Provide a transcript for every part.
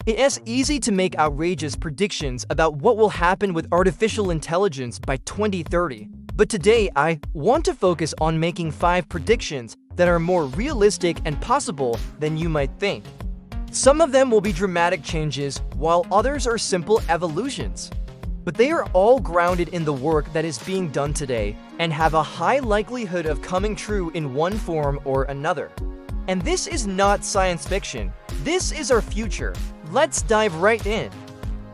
It is easy to make outrageous predictions about what will happen with artificial intelligence by 2030, but today I want to focus on making 5 predictions that are more realistic and possible than you might think. Some of them will be dramatic changes, while others are simple evolutions. But they are all grounded in the work that is being done today and have a high likelihood of coming true in one form or another. And this is not science fiction. This is our future. Let's dive right in.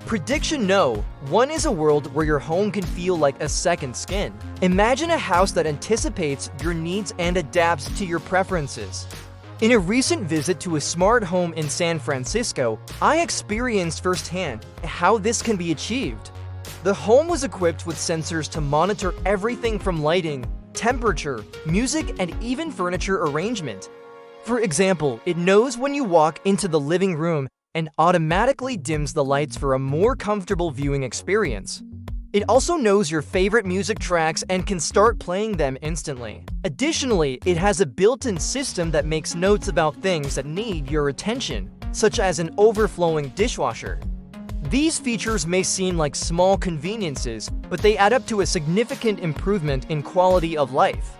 Prediction No. 1 is a world where your home can feel like a second skin. Imagine a house that anticipates your needs and adapts to your preferences. In a recent visit to a smart home in San Francisco, I experienced firsthand how this can be achieved. The home was equipped with sensors to monitor everything from lighting, temperature, music, and even furniture arrangement. For example, it knows when you walk into the living room and automatically dims the lights for a more comfortable viewing experience. It also knows your favorite music tracks and can start playing them instantly. Additionally, it has a built-in system that makes notes about things that need your attention, such as an overflowing dishwasher. These features may seem like small conveniences, but they add up to a significant improvement in quality of life.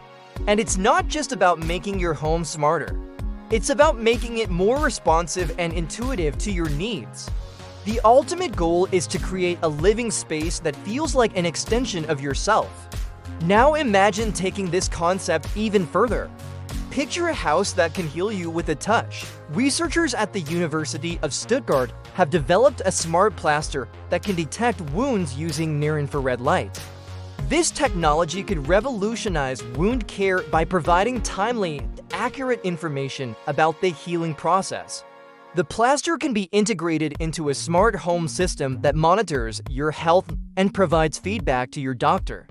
And it's not just about making your home smarter. It's about making it more responsive and intuitive to your needs. The ultimate goal is to create a living space that feels like an extension of yourself. Now imagine taking this concept even further. Picture a house that can heal you with a touch. Researchers at the University of Stuttgart have developed a smart plaster that can detect wounds using near-infrared light. This technology could revolutionize wound care by providing timely, accurate information about the healing process. The plaster can be integrated into a smart home system that monitors your health and provides feedback to your doctor.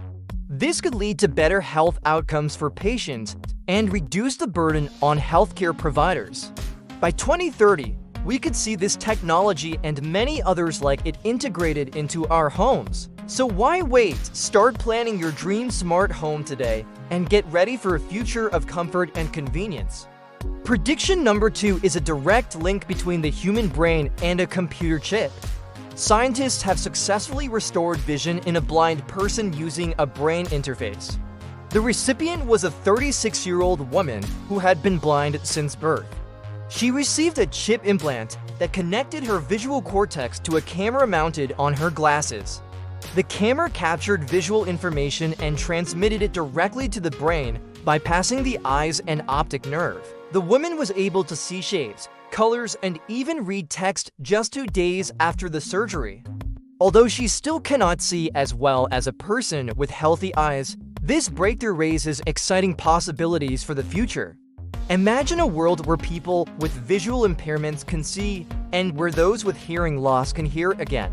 This could lead to better health outcomes for patients and reduce the burden on healthcare providers. By 2030, we could see this technology and many others like it integrated into our homes. So why wait? Start planning your dream smart home today and get ready for a future of comfort and convenience. Prediction number 2 is a direct link between the human brain and a computer chip. Scientists have successfully restored vision in a blind person using a brain interface. The recipient was a 36-year-old woman who had been blind since birth. She received a chip implant that connected her visual cortex to a camera mounted on her glasses. The camera captured visual information and transmitted it directly to the brain, bypassing the eyes and optic nerve. The woman was able to see shapes, colors, and even read text just 2 days after the surgery. Although she still cannot see as well as a person with healthy eyes, this breakthrough raises exciting possibilities for the future. Imagine a world where people with visual impairments can see, and where those with hearing loss can hear again.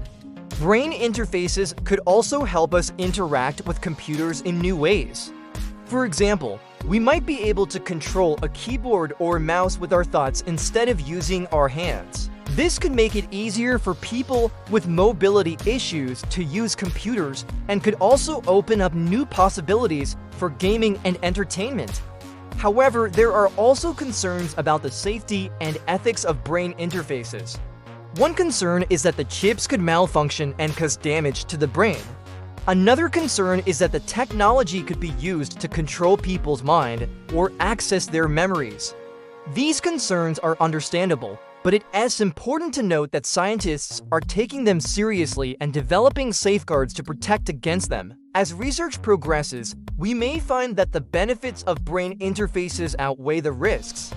Brain interfaces could also help us interact with computers in new ways. For example, we might be able to control a keyboard or mouse with our thoughts instead of using our hands. This could make it easier for people with mobility issues to use computers and could also open up new possibilities for gaming and entertainment. However, there are also concerns about the safety and ethics of brain interfaces. One concern is that the chips could malfunction and cause damage to the brain. Another concern is that the technology could be used to control people's mind or access their memories. These concerns are understandable, but it is important to note that scientists are taking them seriously and developing safeguards to protect against them. As research progresses, we may find that the benefits of brain interfaces outweigh the risks.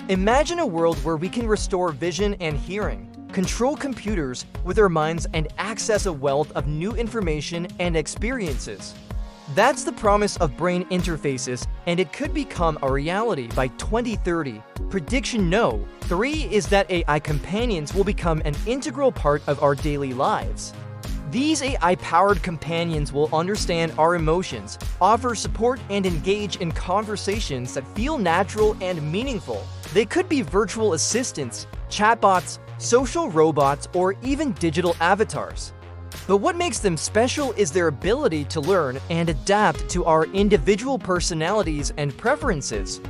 Imagine a world where we can restore vision and hearing, control computers with our minds, and access a wealth of new information and experiences. That's the promise of brain interfaces, and it could become a reality by 2030. Prediction No. 3 is that AI companions will become an integral part of our daily lives. These AI-powered companions will understand our emotions, offer support, and engage in conversations that feel natural and meaningful. They could be virtual assistants, chatbots, social robots, or even digital avatars. But what makes them special is their ability to learn and adapt to our individual personalities and preferences.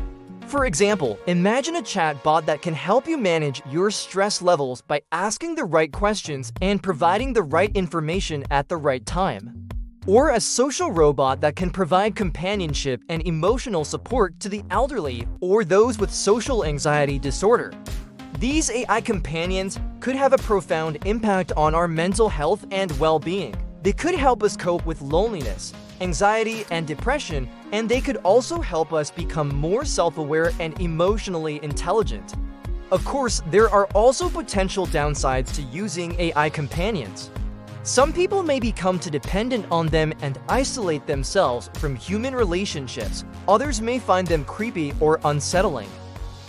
For example, imagine a chatbot that can help you manage your stress levels by asking the right questions and providing the right information at the right time. Or a social robot that can provide companionship and emotional support to the elderly or those with social anxiety disorder. These AI companions could have a profound impact on our mental health and well-being. They could help us cope with loneliness, anxiety, and depression, and they could also help us become more self-aware and emotionally intelligent. Of course, there are also potential downsides to using AI companions. Some people may become too dependent on them and isolate themselves from human relationships. Others may find them creepy or unsettling.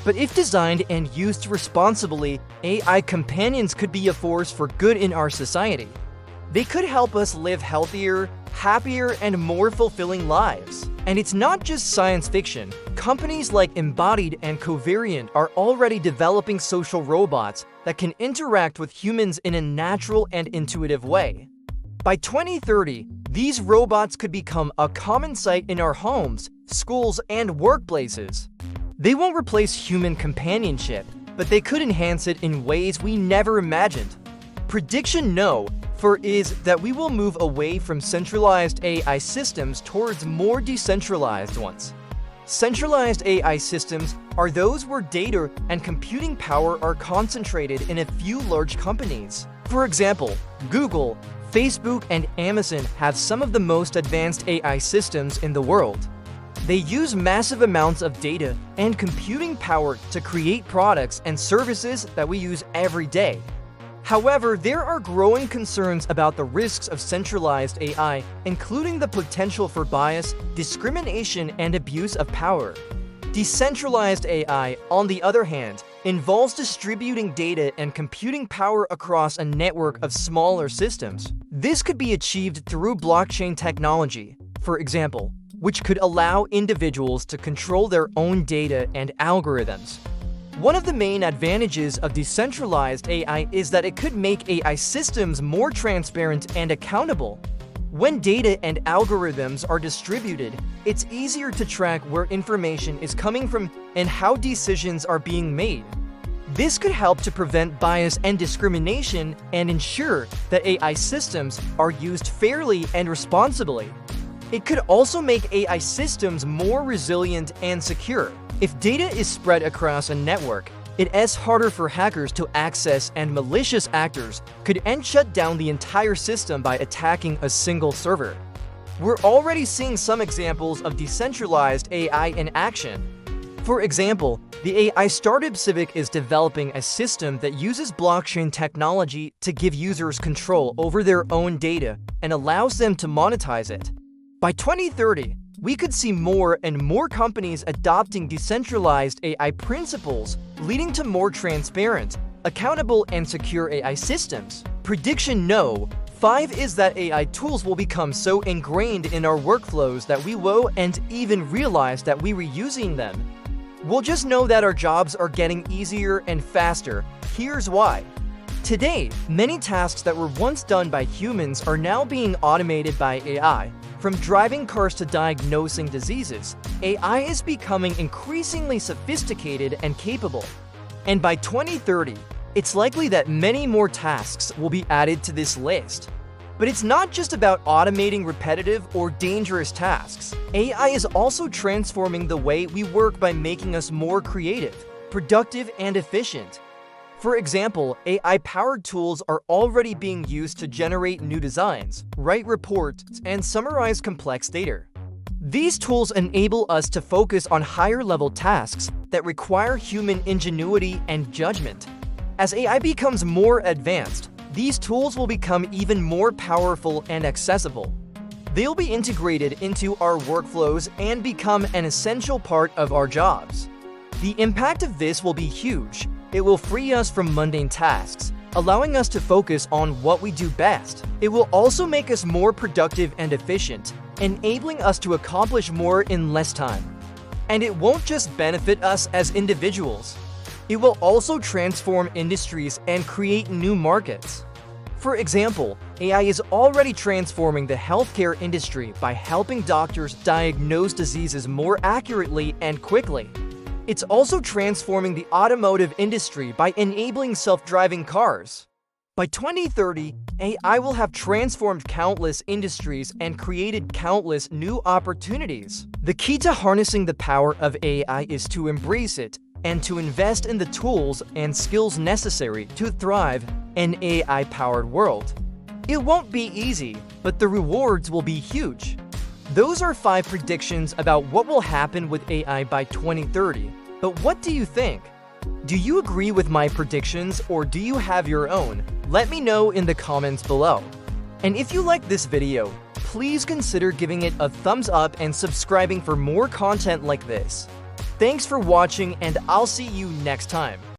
But if designed and used responsibly, AI companions could be a force for good in our society. They could help us live healthier, happier, and more fulfilling lives. And it's not just science fiction. Companies like Embodied and Covariant are already developing social robots that can interact with humans in a natural and intuitive way. By 2030, these robots could become a common sight in our homes, schools, and workplaces. They won't replace human companionship, but they could enhance it in ways we never imagined. Prediction No is that we will move away from centralized AI systems towards more decentralized ones. Centralized AI systems are those where data and computing power are concentrated in a few large companies. For example, Google, Facebook, and Amazon have some of the most advanced AI systems in the world. They use massive amounts of data and computing power to create products and services that we use every day. However, there are growing concerns about the risks of centralized AI, including the potential for bias, discrimination, and abuse of power. Decentralized AI, on the other hand, involves distributing data and computing power across a network of smaller systems. This could be achieved through blockchain technology, for example, which could allow individuals to control their own data and algorithms. One of the main advantages of decentralized AI is that it could make AI systems more transparent and accountable. When data and algorithms are distributed, it's easier to track where information is coming from and how decisions are being made. This could help to prevent bias and discrimination and ensure that AI systems are used fairly and responsibly. It could also make AI systems more resilient and secure. If data is spread across a network, it is harder for hackers to access, and malicious actors could shut down the entire system by attacking a single server. We're already seeing some examples of decentralized AI in action. For example, the AI startup Civic is developing a system that uses blockchain technology to give users control over their own data and allows them to monetize it. By 2030, we could see more and more companies adopting decentralized AI principles, leading to more transparent, accountable, and secure AI systems. Prediction No. 5 is that AI tools will become so ingrained in our workflows that we won't even realize that we were using them. We'll just know that our jobs are getting easier and faster. Here's why. Today, many tasks that were once done by humans are now being automated by AI. From driving cars to diagnosing diseases, AI is becoming increasingly sophisticated and capable. And by 2030, it's likely that many more tasks will be added to this list. But it's not just about automating repetitive or dangerous tasks. AI is also transforming the way we work by making us more creative, productive, and efficient. For example, AI-powered tools are already being used to generate new designs, write reports, and summarize complex data. These tools enable us to focus on higher-level tasks that require human ingenuity and judgment. As AI becomes more advanced, these tools will become even more powerful and accessible. They'll be integrated into our workflows and become an essential part of our jobs. The impact of this will be huge. It will free us from mundane tasks, allowing us to focus on what we do best. It will also make us more productive and efficient, enabling us to accomplish more in less time. And it won't just benefit us as individuals. It will also transform industries and create new markets. For example, AI is already transforming the healthcare industry by helping doctors diagnose diseases more accurately and quickly. It's also transforming the automotive industry by enabling self-driving cars. By 2030, AI will have transformed countless industries and created countless new opportunities. The key to harnessing the power of AI is to embrace it and to invest in the tools and skills necessary to thrive in an AI-powered world. It won't be easy, but the rewards will be huge. Those are 5 predictions about what will happen with AI by 2030. But what do you think? Do you agree with my predictions or do you have your own? Let me know in the comments below. And if you like this video, please consider giving it a thumbs up and subscribing for more content like this. Thanks for watching and I'll see you next time.